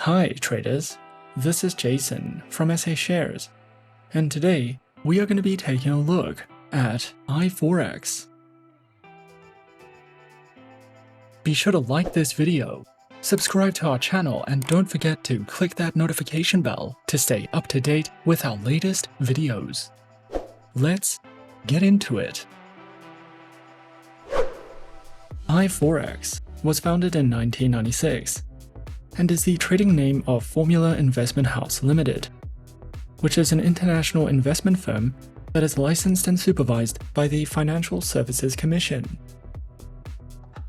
Hi traders, this is Jason from SA Shares, and today we are going to be taking a look at iFOREX. Be sure to like this video, subscribe to our channel, and don't forget to click that notification bell to stay up to date with our latest videos. Let's get into it. iFOREX was founded in 1996 and is the trading name of Formula Investment House Limited, which is an international investment firm that is licensed and supervised by the Financial Services Commission.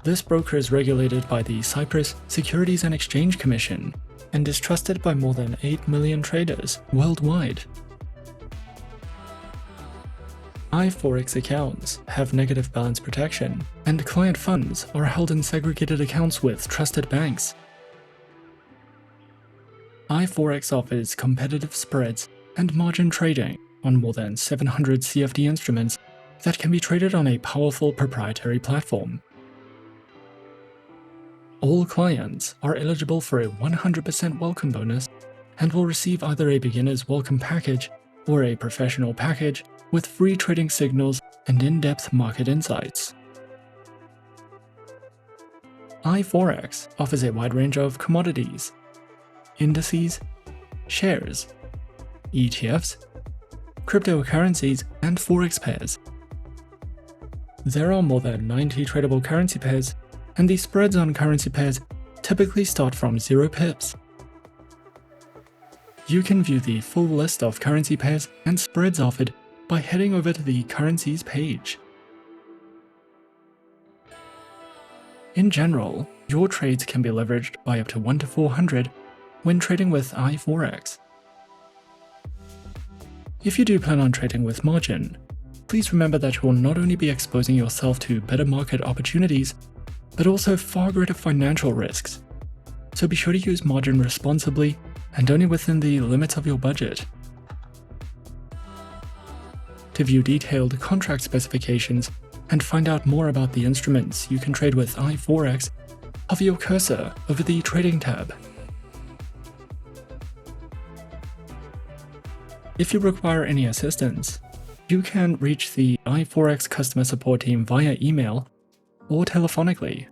This broker is regulated by the Cyprus Securities and Exchange Commission and is trusted by more than 8 million traders worldwide. iFOREX accounts have negative balance protection, and client funds are held in segregated accounts with trusted banks. iFOREX offers competitive spreads and margin trading on more than 700 CFD instruments that can be traded on a powerful proprietary platform. All clients are eligible for a 100% welcome bonus and will receive either a beginner's welcome package or a professional package with free trading signals and in-depth market insights. iFOREX offers a wide range of commodities, indices, shares, ETFs, cryptocurrencies, and forex pairs. There are more than 90 tradable currency pairs, and the spreads on currency pairs typically start from 0 pips. You can view the full list of currency pairs and spreads offered by heading over to the currencies page. In general, your trades can be leveraged by up to 1 to 400 when trading with iFOREX. If you do plan on trading with margin, please remember that you will not only be exposing yourself to better market opportunities, but also far greater financial risks. So be sure to use margin responsibly and only within the limits of your budget. To view detailed contract specifications and find out more about the instruments you can trade with iFOREX, hover your cursor over the Trading tab. If you require any assistance, you can reach the iFOREX customer support team via email or telephonically,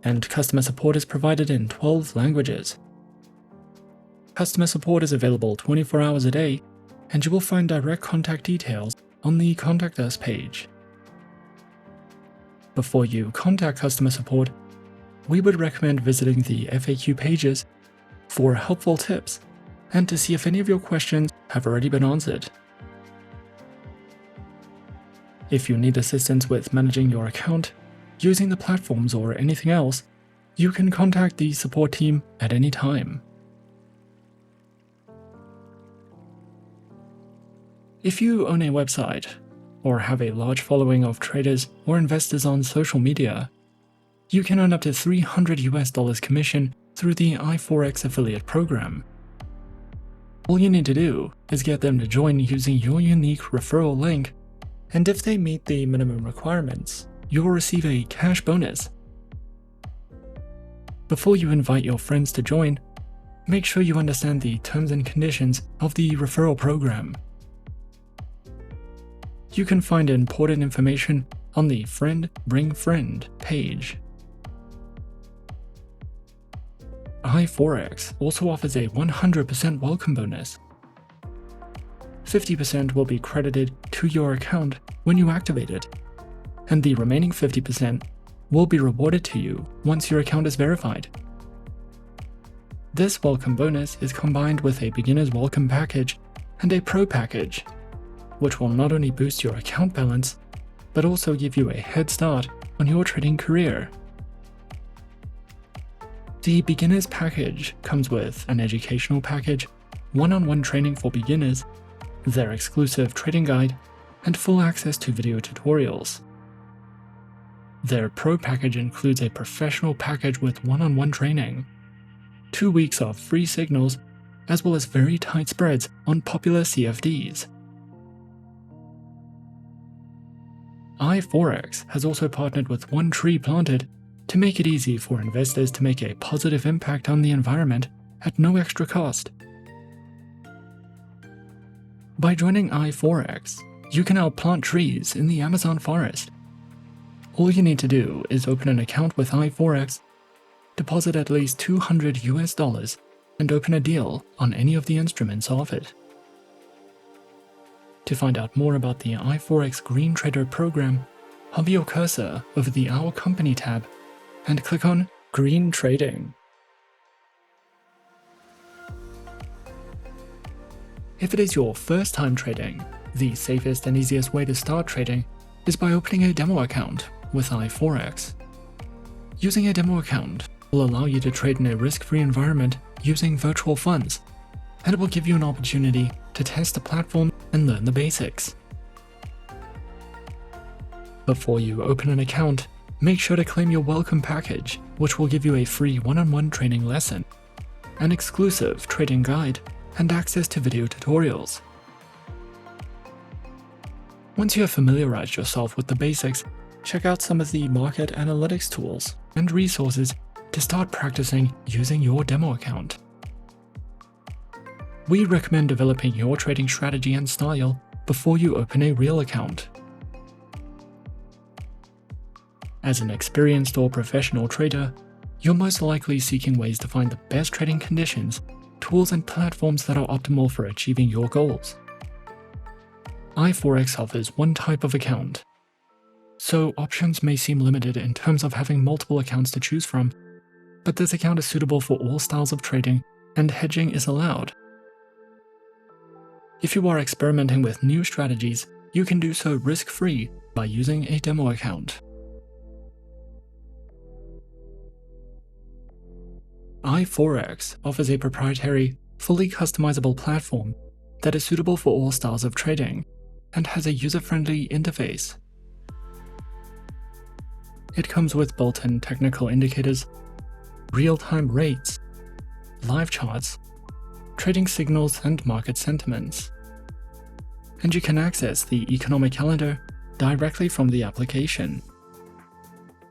and customer support is provided in 12 languages. Customer support is available 24 hours a day, and you will find direct contact details on the Contact Us page. Before you contact customer support, we would recommend visiting the FAQ pages for helpful tips and to see if any of your questions have already been answered. If you need assistance with managing your account, using the platforms, or anything else, you can contact the support team at any time. If you own a website, or have a large following of traders or investors on social media, you can earn up to $300 commission through the iFOREX affiliate program. All you need to do is get them to join using your unique referral link, and if they meet the minimum requirements, you will receive a cash bonus. Before you invite your friends to join, make sure you understand the terms and conditions of the referral program. You can find important information on the Friend Bring Friend page. iFOREX also offers a 100% welcome bonus. 50% will be credited to your account when you activate it, and the remaining 50% will be rewarded to you once your account is verified. This welcome bonus is combined with a beginner's welcome package and a pro package, which will not only boost your account balance, but also give you a head start on your trading career. The beginner's package comes with an educational package, one-on-one training for beginners, their exclusive trading guide, and full access to video tutorials. Their pro package includes a professional package with one-on-one training, 2 weeks of free signals, as well as very tight spreads on popular CFDs. iFOREX has also partnered with One Tree Planted to make it easy for investors to make a positive impact on the environment at no extra cost. By joining iFOREX, you can now plant trees in the Amazon forest. All you need to do is open an account with iFOREX, deposit at least $200 and open a deal on any of the instruments offered. To find out more about the iFOREX Green Trader program, hover your cursor over the Our Company tab and click on Green Trading. If it is your first time trading, the safest and easiest way to start trading is by opening a demo account with iFOREX. Using a demo account will allow you to trade in a risk-free environment using virtual funds, and it will give you an opportunity to test the platform and learn the basics. Before you open an account, make sure to claim your welcome package, which will give you a free one-on-one training lesson, an exclusive trading guide, and access to video tutorials. Once you have familiarized yourself with the basics, check out some of the market analytics tools and resources to start practicing using your demo account. We recommend developing your trading strategy and style before you open a real account. As an experienced or professional trader, you're most likely seeking ways to find the best trading conditions, tools, and platforms that are optimal for achieving your goals. iFOREX offers one type of account, so options may seem limited in terms of having multiple accounts to choose from, but this account is suitable for all styles of trading and hedging is allowed. If you are experimenting with new strategies, you can do so risk-free by using a demo account. iFOREX offers a proprietary, fully customizable platform that is suitable for all styles of trading and has a user-friendly interface. It comes with built-in technical indicators, real-time rates, live charts, trading signals, and market sentiments. And you can access the economic calendar directly from the application.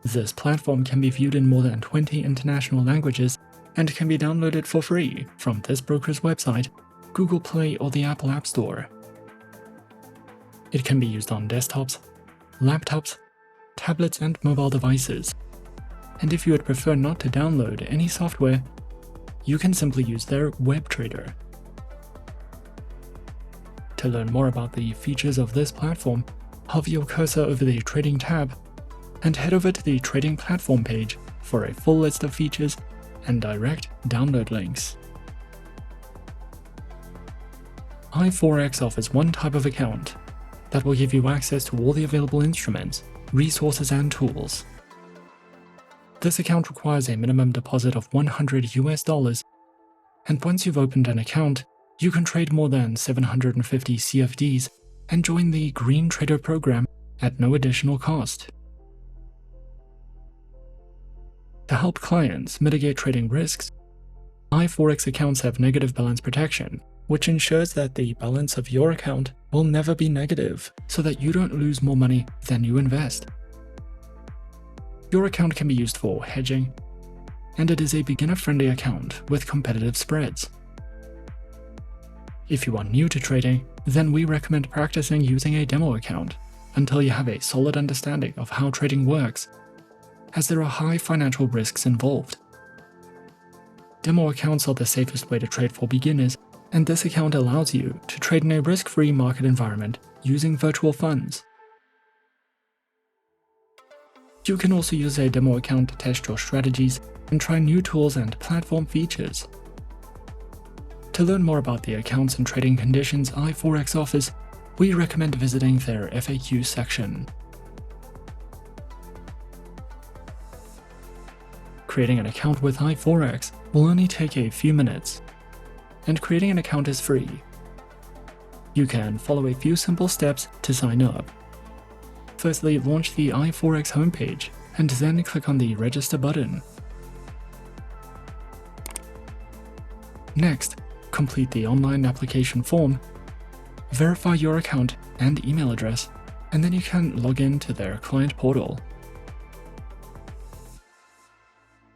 This platform can be viewed in more than 20 international languages and can be downloaded for free from this broker's website, Google Play, or the Apple App Store. It can be used on desktops, laptops, tablets, and mobile devices. And if you would prefer not to download any software, you can simply use their web trader. To learn more about the features of this platform, hover your cursor over the Trading tab and head over to the Trading platform page for a full list of features and direct download links. iFOREX offers one type of account that will give you access to all the available instruments, resources, and tools. This account requires a minimum deposit of $100, and once you've opened an account, you can trade more than 750 CFDs and join the Green Trader program at no additional cost. To help clients mitigate trading risks, iFOREX accounts have negative balance protection, which ensures that the balance of your account will never be negative so that you don't lose more money than you invest. Your account can be used for hedging, and it is a beginner-friendly account with competitive spreads. If you are new to trading, then we recommend practicing using a demo account until you have a solid understanding of how trading works, as there are high financial risks involved. Demo accounts are the safest way to trade for beginners, and this account allows you to trade in a risk-free market environment using virtual funds. You can also use a demo account to test your strategies and try new tools and platform features. To learn more about the accounts and trading conditions iFOREX offers, we recommend visiting their FAQ section. Creating an account with iFOREX will only take a few minutes, and creating an account is free. You can follow a few simple steps to sign up. Firstly, launch the iFOREX homepage, and then click on the Register button. Next, complete the online application form, verify your account and email address, and then you can log in to their client portal.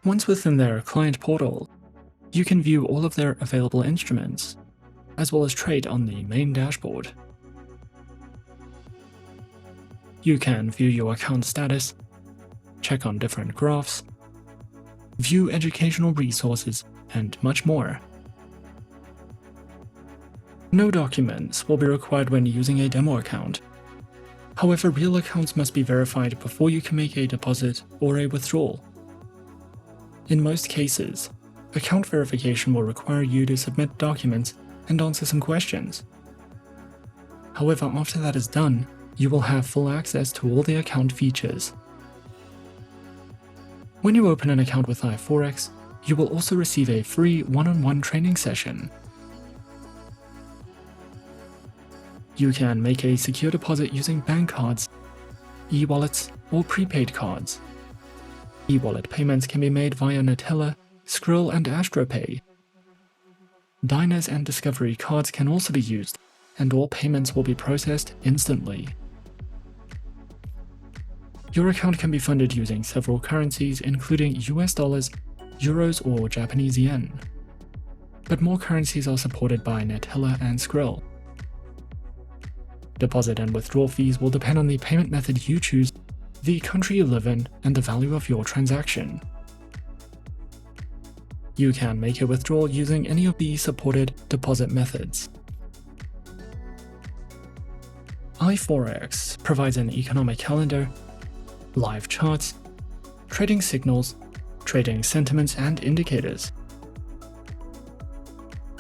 Once within their client portal, You can view all of their available instruments, as well as trade on the main dashboard. You can view your account status, check on different graphs, view educational resources, and much more. No documents will be required when using a demo account. However, real accounts must be verified before you can make a deposit or a withdrawal. In most cases, account verification will require you to submit documents and answer some questions. However, after that is done, you will have full access to all the account features. When you open an account with iFOREX, you will also receive a free one-on-one training session. You can make a secure deposit using bank cards, e-wallets, or prepaid cards. E-wallet payments can be made via Neteller, Skrill, and AstroPay. Diners and Discovery cards can also be used, and all payments will be processed instantly. Your account can be funded using several currencies, including US dollars, euros, or Japanese yen. But more currencies are supported by Neteller and Skrill. Deposit and withdrawal fees will depend on the payment method you choose, the country you live in, and the value of your transaction. You can make a withdrawal using any of the supported deposit methods. iFOREX provides an economic calendar, live charts, trading signals, trading sentiments, and indicators.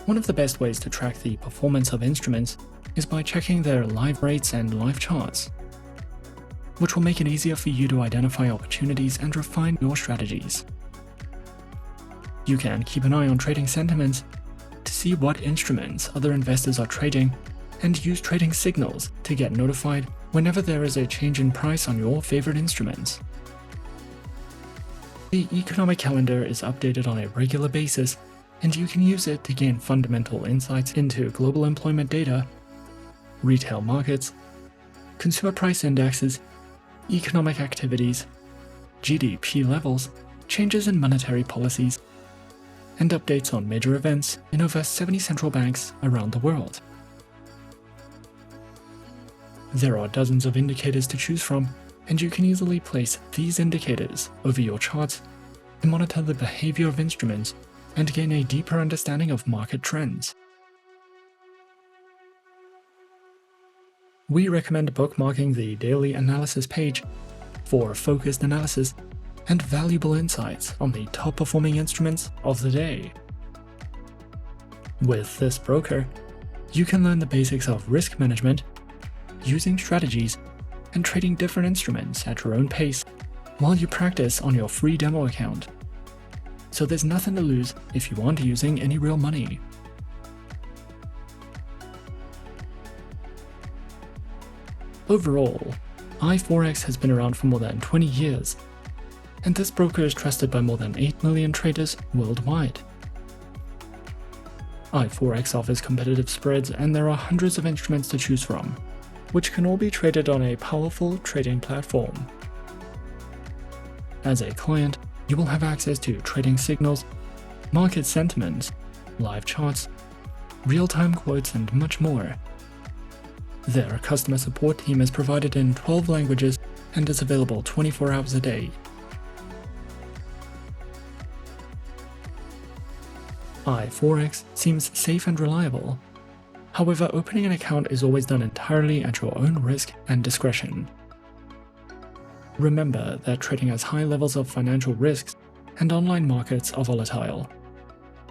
One of the best ways to track the performance of instruments is by checking their live rates and live charts, which will make it easier for you to identify opportunities and refine your strategies. You can keep an eye on trading sentiments to see what instruments other investors are trading, and use trading signals to get notified whenever there is a change in price on your favorite instruments. The economic calendar is updated on a regular basis, and you can use it to gain fundamental insights into global employment data, retail markets, consumer price indexes, economic activities, GDP levels, changes in monetary policies, and updates on major events in over 70 central banks around the world. There are dozens of indicators to choose from, and you can easily place these indicators over your charts to monitor the behavior of instruments and gain a deeper understanding of market trends. We recommend bookmarking the daily analysis page for focused analysis and valuable insights on the top-performing instruments of the day. With this broker, you can learn the basics of risk management, using strategies, and trading different instruments at your own pace while you practice on your free demo account. So there's nothing to lose if you aren't using any real money. Overall, iFOREX has been around for more than 20 years, and this broker is trusted by more than 8 million traders worldwide. iFOREX offers competitive spreads, and there are hundreds of instruments to choose from, which can all be traded on a powerful trading platform. As a client, you will have access to trading signals, market sentiments, live charts, real-time quotes, and much more. Their customer support team is provided in 12 languages and is available 24 hours a day. iFOREX seems safe and reliable. However, opening an account is always done entirely at your own risk and discretion. Remember that trading has high levels of financial risks, and online markets are volatile.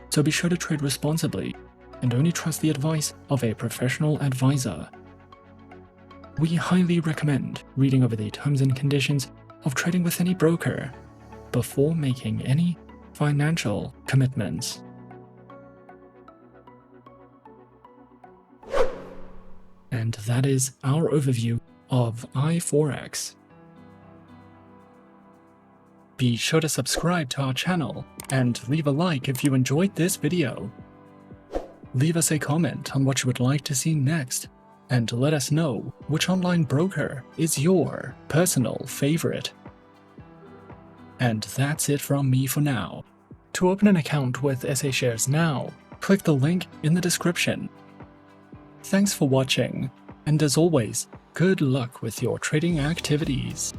So be sure to trade responsibly and only trust the advice of a professional advisor. We highly recommend reading over the terms and conditions of trading with any broker before making any financial commitments. And that is our overview of iFOREX. Be sure to subscribe to our channel and leave a like if you enjoyed this video. Leave us a comment on what you would like to see next, and let us know which online broker is your personal favorite. And that's it from me for now. To open an account with SA Shares now, click the link in the description. Thanks for watching, and as always, good luck with your trading activities.